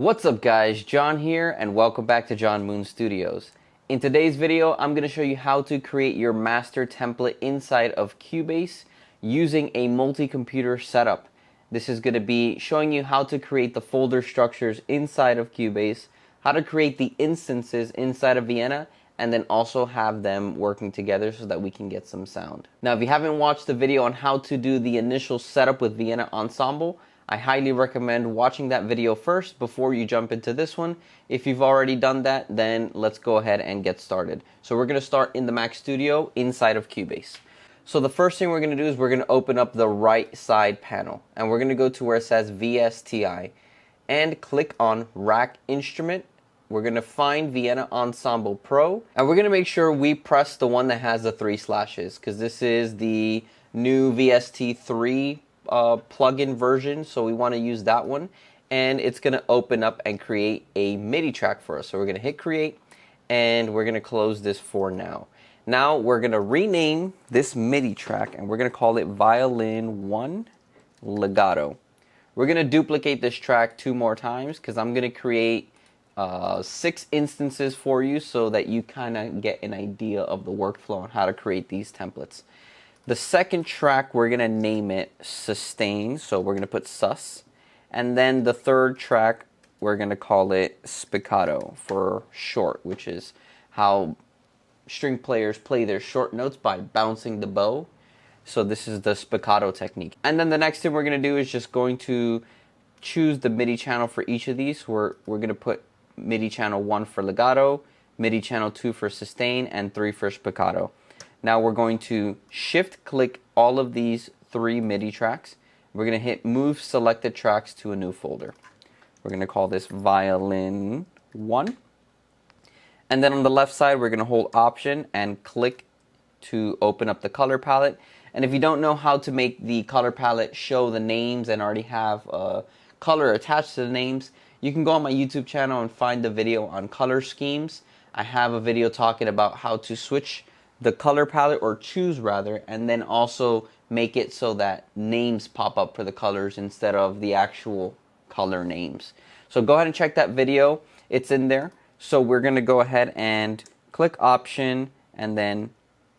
What's up guys, John here and welcome back to John Moon Studios. In today's video, I'm going to show you how to create your master template inside of Cubase using a multi-computer setup. This is going to be showing you how to create the folder structures inside of Cubase, how to create the instances inside of Vienna, and then also have them working together so that we can get some sound. Now, if you haven't watched the video on how to do the initial setup with Vienna Ensemble, I highly recommend watching that video first before you jump into this one. If you've already done that, then let's go ahead and get started. So we're going to start in the Mac Studio inside of Cubase. So the first thing we're going to do is we're going to open up the right side panel, and we're going to go to where it says VSTI and click on Rack Instrument. We're going to find Vienna Ensemble Pro, and we're going to make sure we press the one that has the 3 slashes, because this is the new VST3 plugin version, so we want to use that one, and it's going to open up and create a MIDI track for us. So we're going to hit create, and we're going to close this for now. Now we're going to rename this MIDI track, and we're going to call it Violin 1 Legato. We're going to duplicate this track 2 more times because I'm going to create 6 instances for you so that you kind of get an idea of the workflow on how to create these templates. The second track, we're going to name it Sustain, so we're going to put sus. And then the third track, we're going to call it Spiccato for short, which is how string players play their short notes by bouncing the bow. So this is the spiccato technique. And then the next thing we're going to do is just going to choose the MIDI channel for each of these. We're going to put MIDI channel 1 for legato, MIDI channel 2 for sustain, and 3 for spiccato. Now we're going to shift click all of these 3 MIDI tracks. We're going to hit move selected tracks to a new folder. We're going to call this Violin 1. And then on the left side, we're going to hold Option and click to open up the color palette. And if you don't know how to make the color palette show the names and already have a color attached to the names, you can go on my YouTube channel and find the video on color schemes. I have a video talking about how to switch the color palette, or choose rather, and then also make it so that names pop up for the colors instead of the actual color names. So go ahead and check that video. It's in there. So we're going to go ahead and click Option and then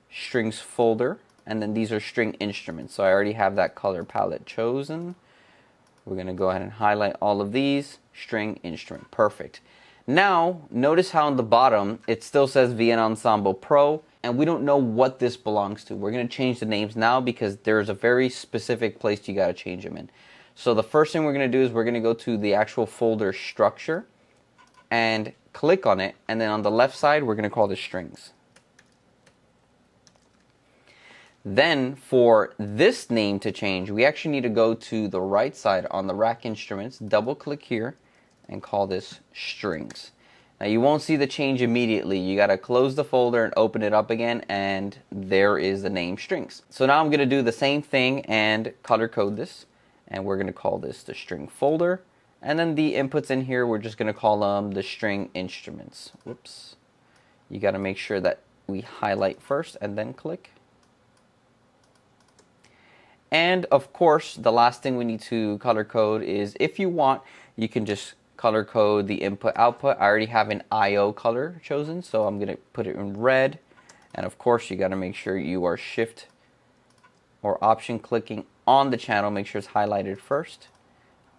Strings folder, and then these are string instruments. So I already have that color palette chosen. We're going to go ahead and highlight all of these. String instrument. Perfect. Now notice how on the bottom it still says Vienna Ensemble Pro, and we don't know what this belongs to. We're going to change the names now because there's a very specific place you got to change them in. So the first thing we're going to do is we're going to go to the actual folder structure and click on it, and then on the left side we're going to call this strings. Then for this name to change, we actually need to go to the right side on the rack instruments, double click here, and call this strings. Now you won't see the change immediately. You got to close the folder and open it up again, and there is the name strings. So now I'm going to do the same thing and color code this, and we're going to call this the string folder. And then the inputs in here, we're just going to call them the string instruments. Whoops. You got to make sure that we highlight first and then click. And of course, the last thing we need to color code is, if you want, you can just color code the input output. I already have an IO color chosen, so I'm going to put it in red. And of course, you got to make sure you are shift or option clicking on the channel. Make sure it's highlighted first.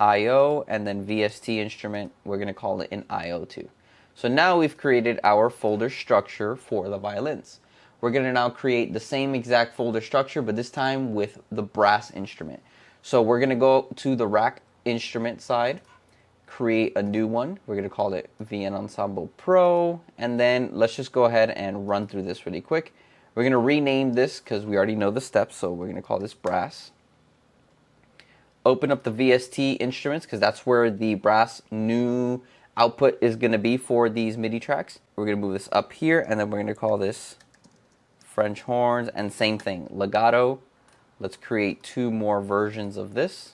IO, and then VST instrument, we're going to call it an IO2. So now we've created our folder structure for the violins. We're going to now create the same exact folder structure, but this time with the brass instrument. So we're going to go to the rack instrument side, create a new one. We're going to call it Vienna Ensemble Pro, and then let's just go ahead and run through this really quick. We're going to rename this because we already know the steps, so we're going to call this brass. Open up the VST instruments because that's where the brass new output is going to be for these MIDI tracks. We're going to move this up here, and then we're going to call this French horns, and same thing, legato. Let's create 2 more versions of this.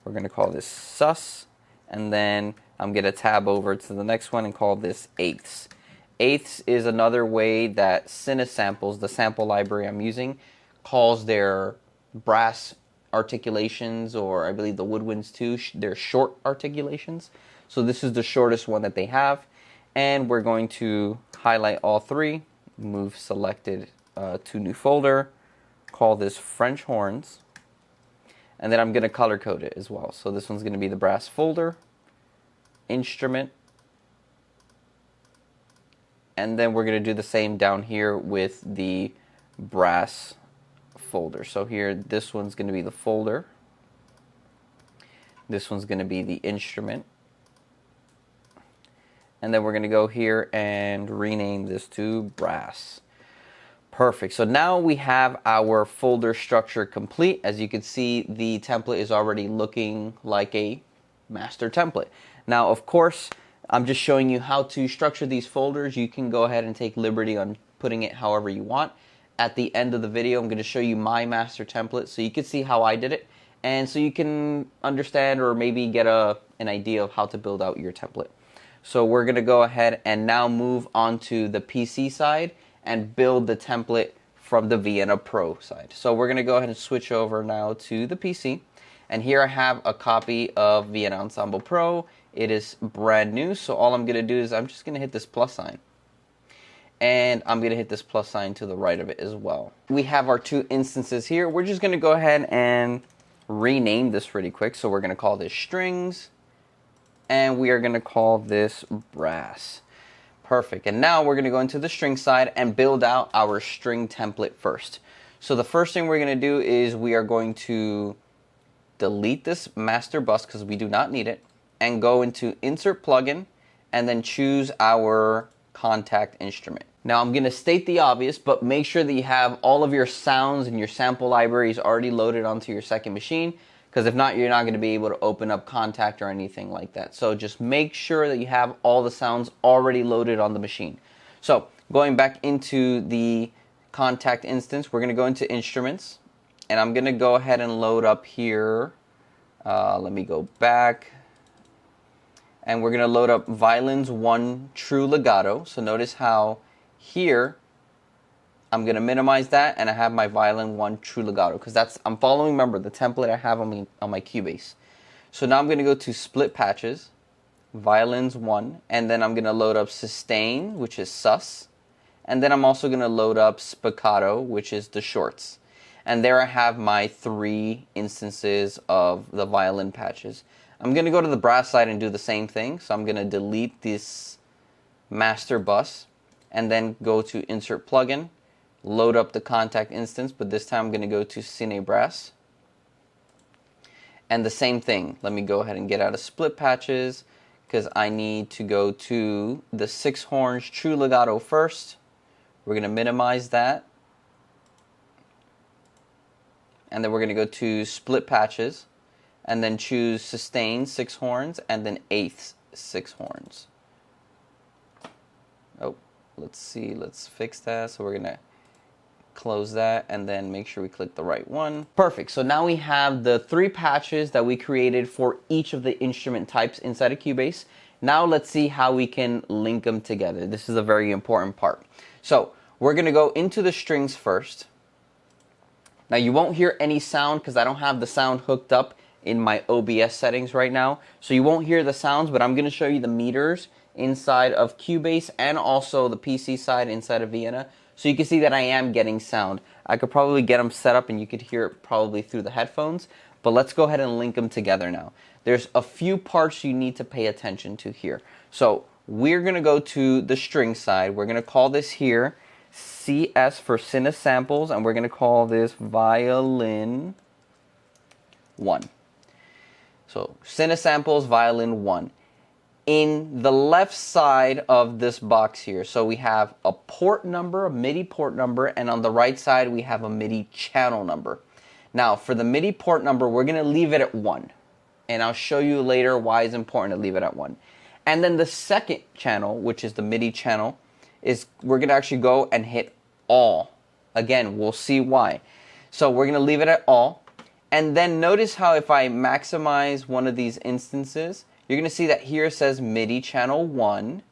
We're going to call this sus, and then I'm going to tab over to the next one and call this eighths. Eighths is another way that Cinesamples, the sample library I'm using, calls their brass articulations, or I believe the woodwinds too, they're short articulations. So this is the shortest one that they have. And we're going to highlight all three, move selected to new folder, call this French horns, and then I'm going to color code it as well. So this one's going to be the brass folder, instrument, and then we're going to do the same down here with the brass folder. So here, this one's going to be the folder, this one's going to be the instrument, and then we're going to go here and rename this to brass. Perfect. So now we have our folder structure complete. As you can see, the template is already looking like a master template. Now, of course, I'm just showing you how to structure these folders. You can go ahead and take liberty on putting it however you want. At the end of the video, I'm going to show you my master template so you can see how I did it, and so you can understand or maybe get an idea of how to build out your template. So we're going to go ahead and now move on to the PC side and build the template from the Vienna Pro side. So we're going to go ahead and switch over now to the PC. And here I have a copy of Vienna Ensemble Pro. It is brand new, so all I'm going to do is I'm just going to hit this plus sign. And I'm going to hit this plus sign to the right of it as well. We have our two instances here. We're just going to go ahead and rename this really quick. So we're going to call this strings, and we are going to call this brass. Perfect. And now we're going to go into the string side and build out our string template first. So the first thing we're going to do is we are going to delete this master bus because we do not need it, and go into insert plugin and then choose our contact instrument. Now I'm going to state the obvious, but make sure that you have all of your sounds and your sample libraries already loaded onto your second machine, because if not, you're not going to be able to open up Contact or anything like that. So just make sure that you have all the sounds already loaded on the machine. So going back into the Contact instance, we're going to go into Instruments, and I'm going to go ahead and load up here. Let me go back. And we're going to load up Violins 1 True Legato. So notice how here I'm going to minimize that, and I have my Violin 1 True Legato, because I'm following, remember, the template I have on my Cubase. So now I'm going to go to Split Patches, Violins 1, and then I'm going to load up Sustain, which is sus, and then I'm also going to load up Spiccato, which is the shorts. And there I have my three instances of the violin patches. I'm going to go to the brass side and do the same thing. So I'm going to delete this master bus and then go to Insert Plugin, load up the Contact instance, but this time I'm going to go to Cine Brass. And the same thing. Let me go ahead and get out of Split Patches because I need to go to the 6 horns True Legato first. We're going to minimize that. And then we're going to go to Split Patches and then choose Sustain 6 horns and then Eighths 6 horns. Oh, let's see, let's fix that. So we're going to close that and then make sure we click the right one. Perfect. So now we have the 3 patches that we created for each of the instrument types inside of Cubase. Now let's see how we can link them together. This is a very important part. So we're going to go into the strings first. Now you won't hear any sound because I don't have the sound hooked up in my OBS settings right now. So you won't hear the sounds, but I'm going to show you the meters inside of Cubase and also the PC side inside of Vienna. So you can see that I am getting sound. I could probably get them set up and you could hear it probably through the headphones. But let's go ahead and link them together now. There's a few parts you need to pay attention to here. So we're going to go to the string side. We're going to call this here CS for Cine Samples, and we're going to call this Violin 1. So Cine Samples Violin 1. In the left side of this box here, so we have a port number, a MIDI port number, and on the right side we have a MIDI channel number. Now for the MIDI port number, we're going to leave it at 1. And I'll show you later why it's important to leave it at 1. And then the second channel, which is the MIDI channel, is we're going to actually go and hit all. Again, we'll see why. So we're going to leave it at all. And then notice how if I maximize one of these instances, you're going to see that here it says MIDI channel 1.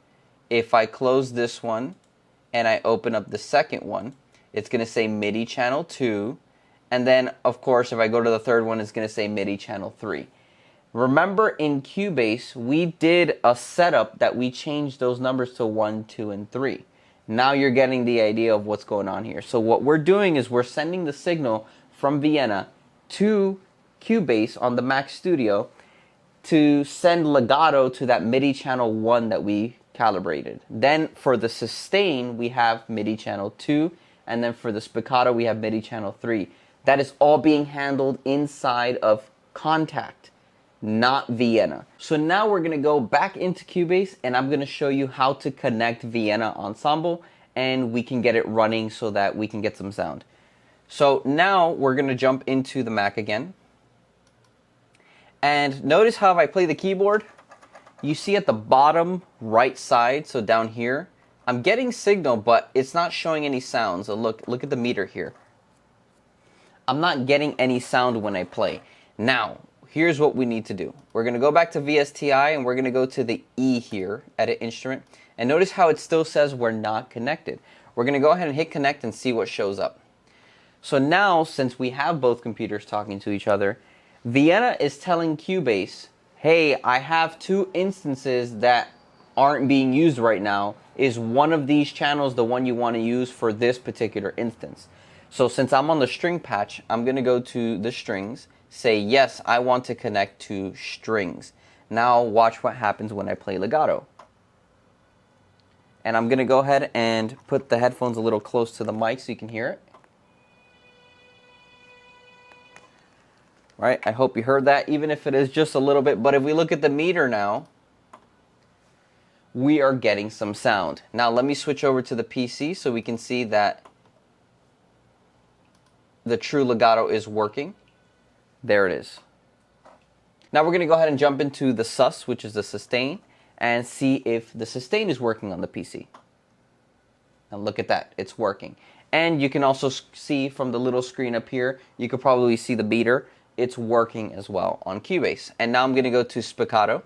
If I close this one and I open up the second one, it's going to say MIDI channel 2. And then, of course, if I go to the third one, it's going to say MIDI channel 3. Remember in Cubase, we did a setup that we changed those numbers to 1, 2, and 3. Now you're getting the idea of what's going on here. So what we're doing is we're sending the signal from Vienna to Cubase on the Mac Studio to send legato to that MIDI channel 1 that we calibrated. Then for the sustain, we have MIDI channel 2, and then for the spiccato, we have MIDI channel 3. That is all being handled inside of Contact, not Vienna. So now we're gonna go back into Cubase and I'm gonna show you how to connect Vienna Ensemble and we can get it running so that we can get some sound. So now we're gonna jump into the Mac again. And notice how if I play the keyboard, you see at the bottom right side, so down here, I'm getting signal, but it's not showing any sounds. So look at the meter here. I'm not getting any sound when I play. Now, here's what we need to do. We're going to go back to VSTI and we're going to go to the E here, Edit Instrument. And notice how it still says we're not connected. We're going to go ahead and hit connect and see what shows up. So now, since we have both computers talking to each other, Vienna is telling Cubase, hey, I have 2 instances that aren't being used right now. Is one of these channels the one you want to use for this particular instance? So since I'm on the string patch, I'm going to go to the strings, say yes, I want to connect to strings. Now watch what happens when I play legato. And I'm going to go ahead and put the headphones a little close to the mic so you can hear it. Right, I hope you heard that, even if it is just a little bit. But if we look at the meter now, we are getting some sound. Now let me switch over to the PC so we can see that the true legato is working. There it is. Now we're going to go ahead and jump into the sus, which is the sustain, and see if the sustain is working on the PC. And look at that, it's working. And you can also see from the little screen up here, you could probably see the beater. It's working as well on Cubase. And now I'm going to go to spiccato.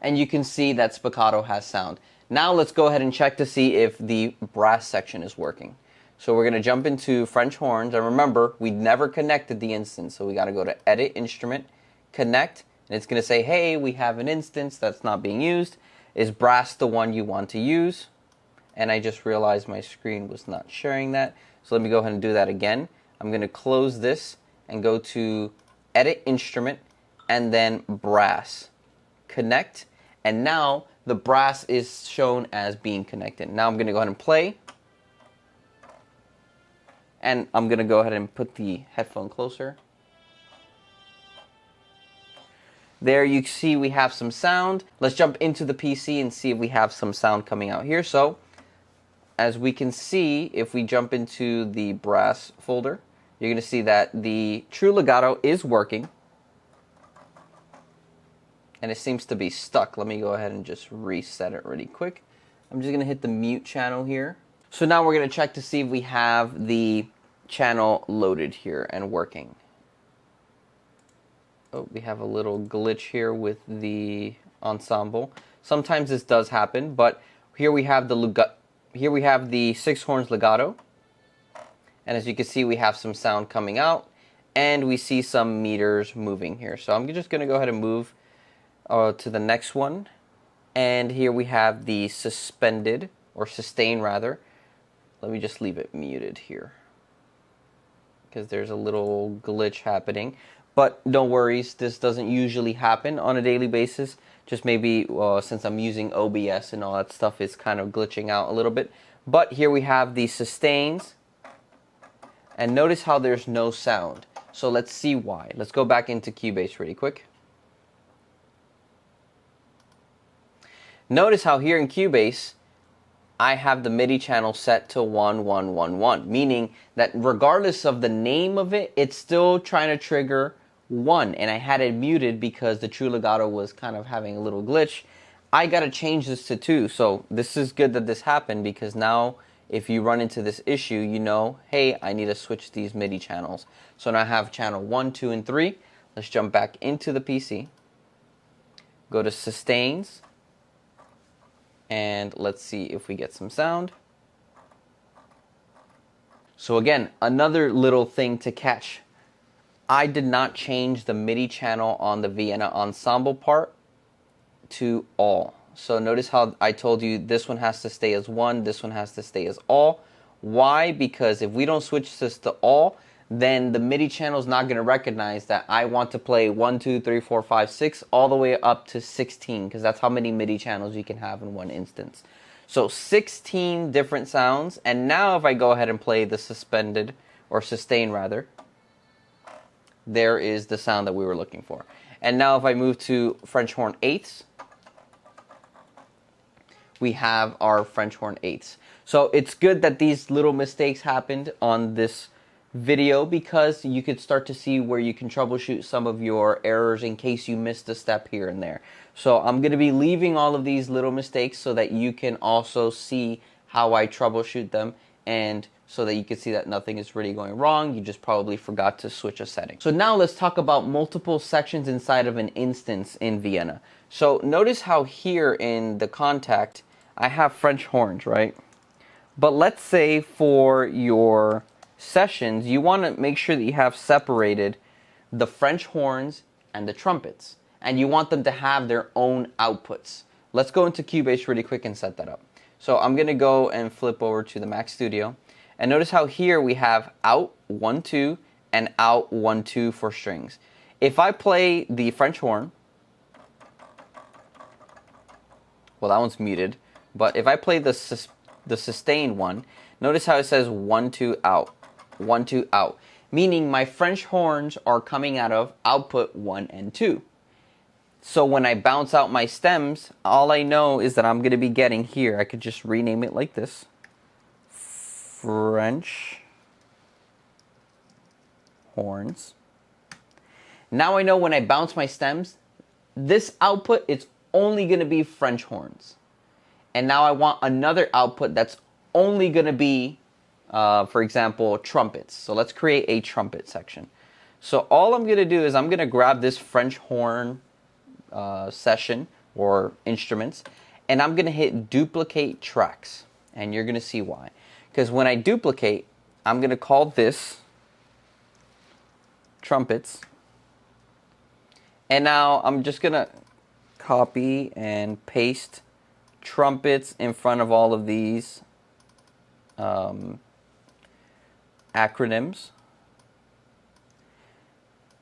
And you can see that spiccato has sound. Now let's go ahead and check to see if the brass section is working. So we're going to jump into French horns. And remember, we never connected the instance. So we got to go to Edit Instrument, Connect. And it's going to say, hey, we have an instance that's not being used. Is brass the one you want to use? And I just realized my screen was not sharing that. So let me go ahead and do that again. I'm going to close this and go to Edit Instrument and then Brass. Connect. And now the brass is shown as being connected. Now I'm going to go ahead and play. And I'm going to go ahead and put the headphone closer. There you see we have some sound. Let's jump into the PC and see if we have some sound coming out here. So as we can see, if we jump into the brass folder, you're going to see that the true legato is working. And it seems to be stuck. Let me go ahead and just reset it really quick. I'm just going to hit the mute channel here. So now we're going to check to see if we have the channel loaded here and working. Oh, we have a little glitch here with the ensemble. Sometimes this does happen, but here we have the 6 horns legato. And as you can see, we have some sound coming out, and we see some meters moving here. So I'm just going to go ahead and move to the next one. And here we have the suspended, or sustain rather. Let me just leave it muted here, because there's a little glitch happening. But no worries, this doesn't usually happen on a daily basis. Just maybe since I'm using OBS and all that stuff, it's kind of glitching out a little bit. But here we have the sustains. And notice how there's no sound. So let's see why. Let's go back into Cubase really quick. Notice how here in Cubase, I have the MIDI channel set to 1111, meaning that regardless of the name of it, it's still trying to trigger 1. And I had it muted because the true legato was kind of having a little glitch. I got to change this to 2. So this is good that this happened, because now if you run into this issue, you know, hey, I need to switch these MIDI channels. So now I have channel 1, 2, and 3. Let's jump back into the PC. Go to Sustains. And let's see if we get some sound. So again, another little thing to catch. I did not change the MIDI channel on the Vienna ensemble part to all. So notice how I told you this one has to stay as 1, this one has to stay as all. Why? Because if we don't switch this to all, then the MIDI channel is not going to recognize that I want to play 1, 2, 3, 4, 5, 6 all the way up to 16, because that's how many MIDI channels you can have in one instance. So 16 different sounds, and now if I go ahead and play the suspended, or sustain rather, there is the sound that we were looking for. And now if I move to French horn eighths, we have our French horn eighths. So it's good that these little mistakes happened on this video, because you could start to see where you can troubleshoot some of your errors in case you missed a step here and there. So I'm going to be leaving all of these little mistakes so that you can also see how I troubleshoot them, and so that you can see that nothing is really going wrong. You just probably forgot to switch a setting. So now let's talk about multiple sections inside of an instance in Vienna. So notice how here in the contact I have French horns, right? But let's say for your sessions, you want to make sure that you have separated the French horns and the trumpets, and you want them to have their own outputs. Let's go into Cubase really quick and set that up. So I'm going to go and flip over to the Mac Studio, and notice how here we have out 1, 2 and out 1, 2 for strings. If I play the French horn, well, that one's muted, but if I play the sustain one, notice how it says 1, 2 out, 1, 2 out, meaning my French horns are coming out of output 1 and 2. So when I bounce out my stems, all I know is that I'm going to be getting here, I could just rename it like this, French horns. Now I know when I bounce my stems, this output is only going to be French horns. And now I want another output that's only going to be, for example, trumpets. So let's create a trumpet section. So all I'm going to do is I'm going to grab this French horn session or instruments, and I'm going to hit duplicate tracks. And you're going to see why. Because when I duplicate, I'm going to call this trumpets. And now I'm just going to copy and paste trumpets in front of all of these acronyms.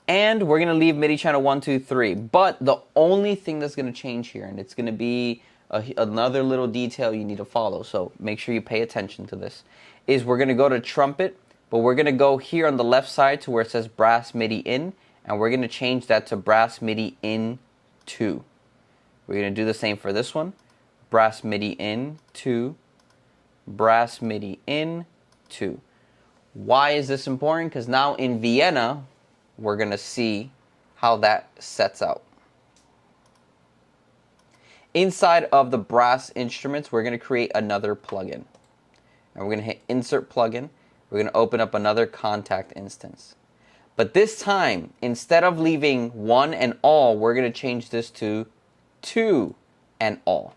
And we're going to leave MIDI channel 1, 2, 3. But the only thing that's going to change here, and it's going to be another little detail you need to follow, so make sure you pay attention to this, is we're going to go to trumpet, but we're going to go here on the left side to where it says brass MIDI in, and we're going to change that to brass MIDI in 2. We're going to do the same for this one. Brass MIDI in 2, brass MIDI in 2. Why is this important? Because now in Vienna, we're going to see how that sets out. Inside of the brass instruments, we're going to create another plugin. And we're going to hit Insert Plugin. We're going to open up another contact instance. But this time, instead of leaving 1 and all, we're going to change this to 2 and all.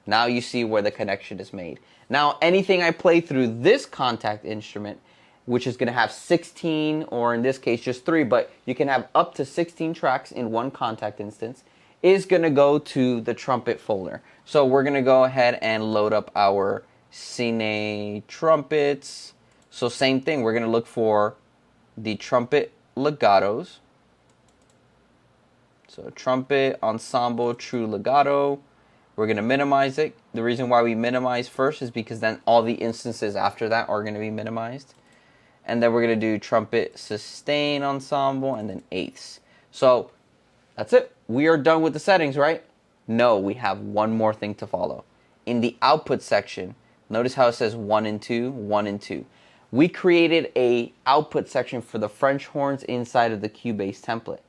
Now you see where the connection is made. Now anything I play through this contact instrument, which is going to have 16, or in this case just 3, but you can have up to 16 tracks in one contact instance, is going to go to the trumpet folder. So we're going to go ahead and load up our Cine trumpets. So same thing, we're going to look for the trumpet legatos. So trumpet ensemble true legato. We're going to minimize it. The reason why we minimize first is because then all the instances after that are going to be minimized. And then we're going to do trumpet sustain ensemble and then eighths. So that's it. We are done with the settings, right? No, we have one more thing to follow. In the output section, notice how it says 1 and 2, 1 and 2. We created a output section for the French horns inside of the Cubase template.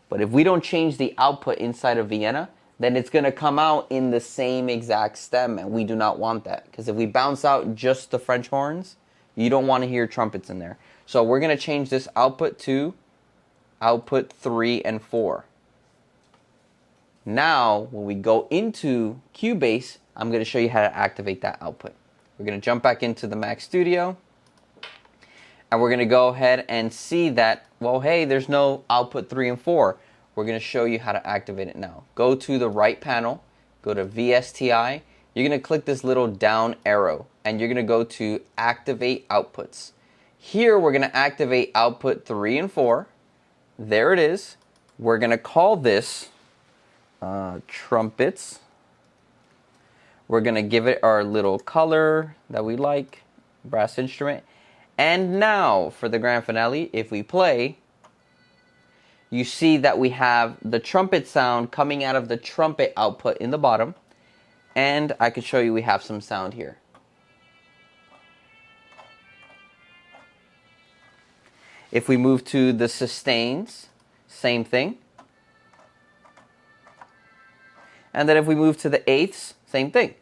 But if we don't change the output inside of Vienna, then it's going to come out in the same exact stem, and we do not want that. Because if we bounce out just the French horns, you don't want to hear trumpets in there. So we're going to change this output to output 3 and 4. Now, when we go into Cubase, I'm going to show you how to activate that output. We're going to jump back into the Mac Studio. And we're going to go ahead and see that, well, hey, there's no output 3 and 4. We're going to show you how to activate it now. Go to the right panel, go to VSTI. You're going to click this little down arrow, and you're going to go to Activate Outputs. Here, we're going to activate output 3 and 4. There it is. We're going to call this trumpets. We're going to give it our little color that we like, brass instrument. And now, for the grand finale, if we play, you see that we have the trumpet sound coming out of the trumpet output in the bottom. And I can show you we have some sound here. If we move to the sustains, same thing. And then if we move to the eighths, same thing.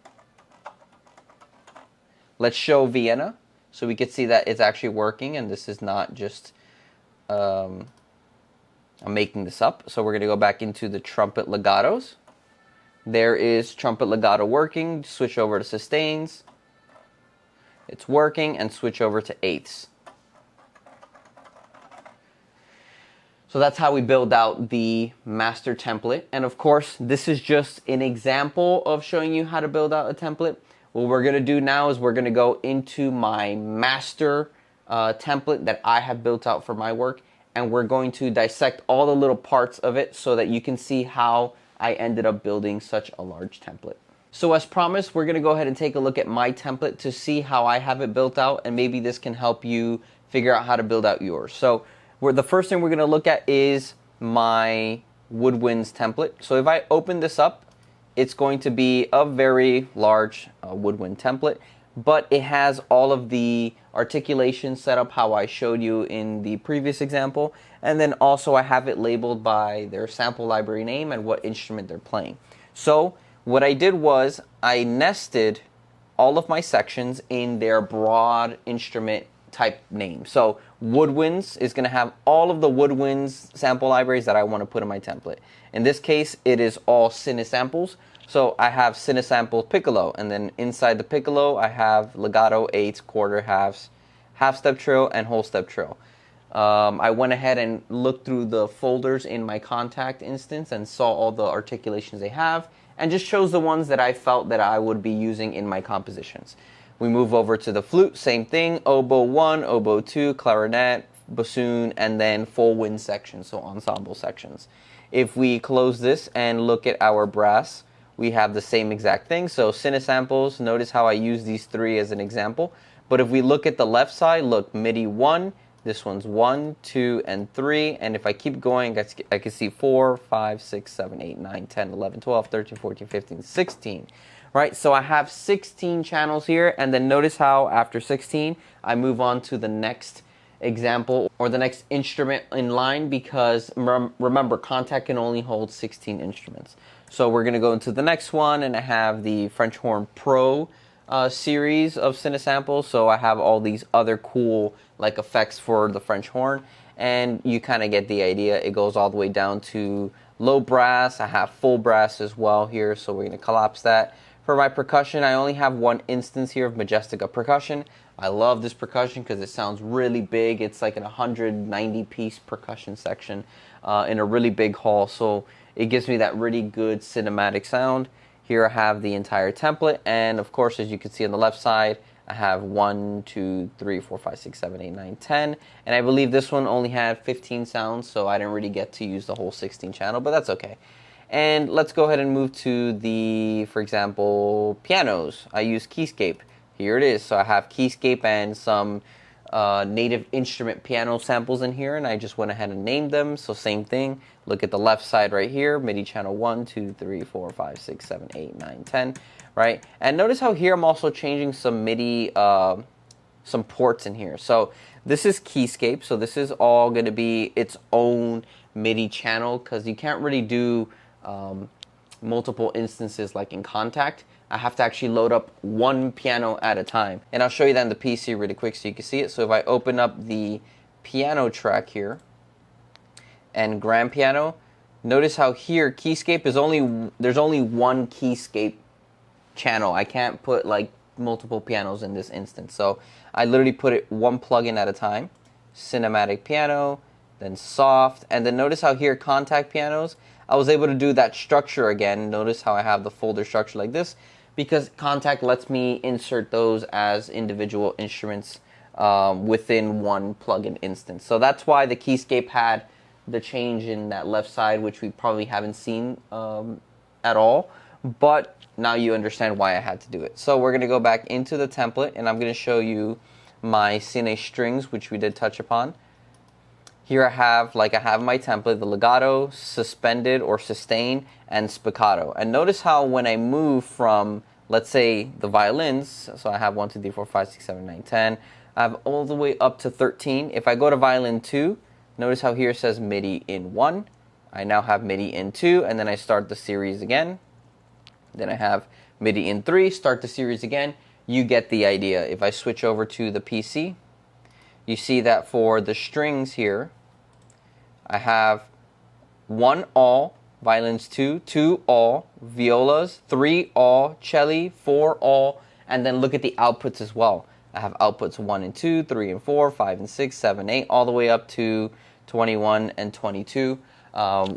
Let's show Vienna so we can see that it's actually working and this is not just I'm making this up. So we're going to go back into the trumpet legatos. There is trumpet legato working. Switch over to sustains. It's working, and switch over to eighths. So that's how we build out the master template. And of course, this is just an example of showing you how to build out a template. What we're going to do now is we're going to go into my master template that I have built out for my work. And we're going to dissect all the little parts of it so that you can see how I ended up building such a large template. So as promised, we're going to go ahead and take a look at my template to see how I have it built out, and maybe this can help you figure out how to build out yours. So the first thing we're going to look at is my woodwinds template. So if I open this up, it's going to be a very large woodwind template, but it has all of the articulation set up how I showed you in the previous example. And then also I have it labeled by their sample library name and what instrument they're playing. So what I did was I nested all of my sections in their broad instrument type name. So woodwinds is going to have all of the woodwinds sample libraries that I want to put in my template. In this case, it is all cinesamples. So I have cinesample piccolo, and then inside the piccolo I have legato, eighths, quarter, halves, half step trill, and whole step trill. I went ahead and looked through the folders in my contact instance and saw all the articulations they have, and just chose the ones that I felt that I would be using in my compositions. We move over to the flute, same thing, oboe 1, oboe 2, clarinet, bassoon, and then full wind sections, so ensemble sections. If we close this and look at our brass, we have the same exact thing. So cinesamples, notice how I use these three as an example. But if we look at the left side, look, MIDI 1, this one's 1, 2, and 3. And if I keep going, I can see 4, 5, 6, 7, 8, 9, 10, 11, 12, 13, 14, 15, 16. Right, so I have 16 channels here. And then notice how after 16, I move on to the next example or the next instrument in line, because remember, contact can only hold 16 instruments. So we're going to go into the next one, and I have the French Horn Pro series of cinesamples. So I have all these other cool like effects for the French horn, and you kind of get the idea. It goes all the way down to low brass. I have full brass as well here, so we're going to collapse that. For my percussion, I only have one instance here of Majestica percussion. I love this percussion because it sounds really big. It's like an 190 piece percussion section in a really big hall, so it gives me that really good cinematic sound. Here I have the entire template, and of course, as you can see on the left side, I have 1, 2, 3, 4, 5, 6, 7, 8, 9, 10, and I believe this one only had 15 sounds, so I didn't really get to use the whole 16 channel, but that's okay. And let's go ahead and move to the, for example, pianos. I use Keyscape. Here it is. So I have Keyscape and some native instrument piano samples in here, and I just went ahead and named them. So same thing. Look at the left side right here, MIDI channel 1, 2, 3, 4, 5, 6, 7, 8, 9, 10, right? And notice how here I'm also changing some MIDI, some ports in here. So this is Keyscape, so this is all going to be its own MIDI channel, because you can't really do multiple instances like in Contact. I have to actually load up one piano at a time. And I'll show you that in the PC really quick so you can see it. So if I open up the piano track here and grand piano, notice how here Keyscape is there's only one Keyscape channel. I can't put like multiple pianos in this instance. So I literally put it one plugin at a time. cinematic piano, then soft, and then notice how here contact pianos, I was able to do that structure again. Notice how I have the folder structure like this, because contact lets me insert those as individual instruments within one plugin instance. So that's why the keyscape had the change in that left side, which we probably haven't seen at all, but now you understand why I had to do it. So we're going to go back into the template, and I'm going to show you my CNA strings, which we did touch upon. Here I have my template, the legato, suspended or sustain, and spiccato. And notice how when I move from, let's say, the violins, so I have 1, 2, 3, 4, 5, 6, 7, 9, 10, I have all the way up to 13. If I go to violin 2, notice how here it says MIDI in 1. I now have MIDI in 2, and then I start the series again. Then I have MIDI in 3, start the series again. You get the idea. If I switch over to the PC, you see that for the strings here, I have 1 all, violins 2, 2 all, violas, 3 all, celli, 4 all, and then look at the outputs as well. I have outputs 1 and 2, 3 and 4, 5 and 6, 7, 8, all the way up to 21 and 22,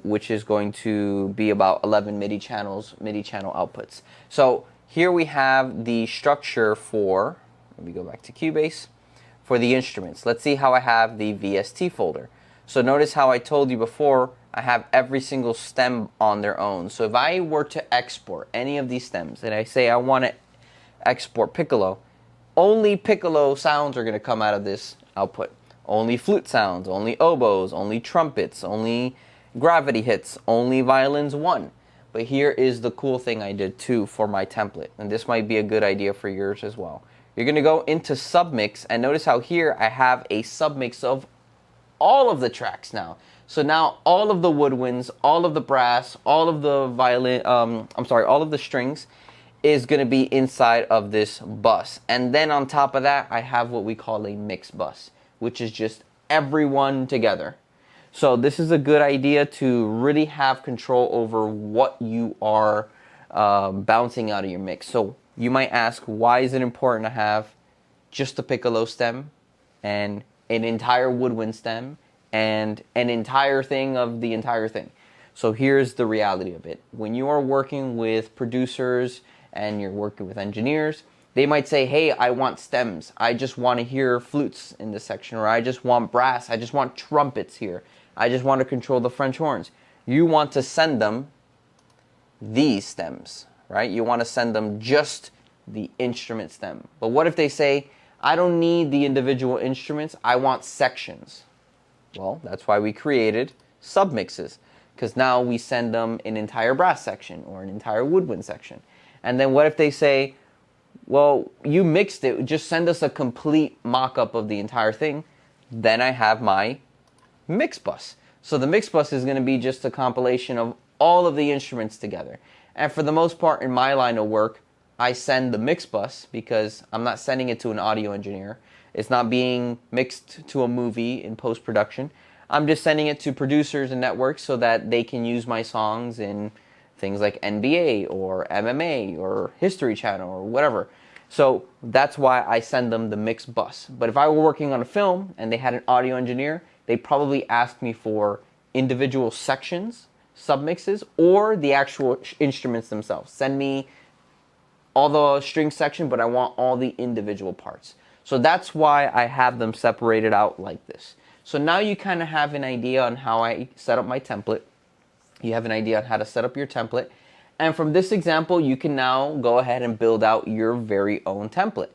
which is going to be about 11 MIDI channel outputs. So here we have the structure for, let me go back to Cubase, for the instruments. Let's see how I have the VST folder. So notice how I told you before, I have every single stem on their own. So if I were to export any of these stems, and I say I want to export piccolo, only piccolo sounds are going to come out of this output. Only flute sounds, only oboes, only trumpets, only gravity hits, only violins 1. But here is the cool thing I did too for my template, and this might be a good idea for yours as well. You're going to go into submix, and notice how here I have a submix of all of the tracks now. So now all of the woodwinds, all of the brass, all of the all of the strings is going to be inside of this bus. And then on top of that, I have what we call a mix bus, which is just everyone together. So this is a good idea to really have control over what you are bouncing out of your mix. So you might ask, why is it important to have just a piccolo stem and an entire woodwind stem and an entire thing of the entire thing? So here's the reality of it. When you are working with producers and you're working with engineers, they might say, hey, I want stems. I just want to hear flutes in this section, or I just want brass. I just want trumpets here. I just want to control the French horns. You want to send them these stems, right? You want to send them just the instrument stem. But what if they say, I don't need the individual instruments, I want sections? Well, that's why we created submixes, because now we send them an entire brass section or an entire woodwind section. And then what if they say, well, you mixed it, just send us a complete mock-up of the entire thing? Then I have my mix bus. So the mix bus is going to be just a compilation of all of the instruments together. And for the most part in my line of work, I send the mix bus because I'm not sending it to an audio engineer. It's not being mixed to a movie in post-production. I'm just sending it to producers and networks so that they can use my songs in things like NBA or MMA or History Channel or whatever. So that's why I send them the mix bus. But if I were working on a film and they had an audio engineer, they probably asked me for individual sections, submixes, or the actual instruments themselves. Send me all the string section, but I want all the individual parts. So that's why I have them separated out like this. So now you kind of have an idea on how I set up my template. You have an idea on how to set up your template. And from this example, you can now go ahead and build out your very own template.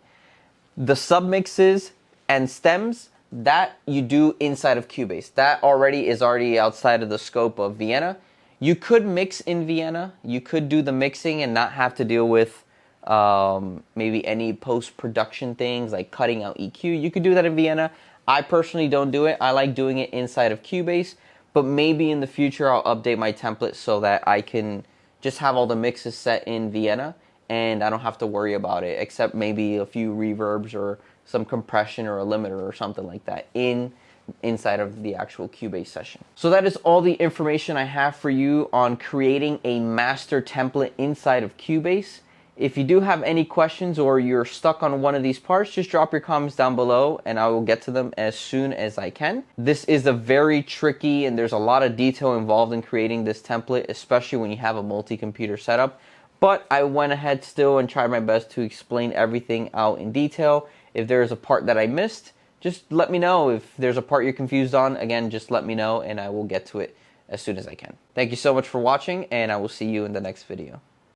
The submixes and stems, that you do inside of Cubase. That is already outside of the scope of Vienna. You could mix in Vienna. You could do the mixing and not have to deal with maybe any post-production things like cutting out EQ. You could do that in Vienna. I personally don't do it. I like doing it inside of Cubase, but maybe in the future I'll update my template so that I can just have all the mixes set in Vienna and I don't have to worry about it, except maybe a few reverbs or some compression or a limiter or something like that inside of the actual Cubase session. So that is all the information I have for you on creating a master template inside of Cubase. If you do have any questions or you're stuck on one of these parts, just drop your comments down below and I will get to them as soon as I can. This is a very tricky and there's a lot of detail involved in creating this template, especially when you have a multi-computer setup. But I went ahead still and tried my best to explain everything out in detail. If there is a part that I missed, just let me know. If there's a part you're confused on, again, just let me know and I will get to it as soon as I can. Thank you so much for watching, and I will see you in the next video.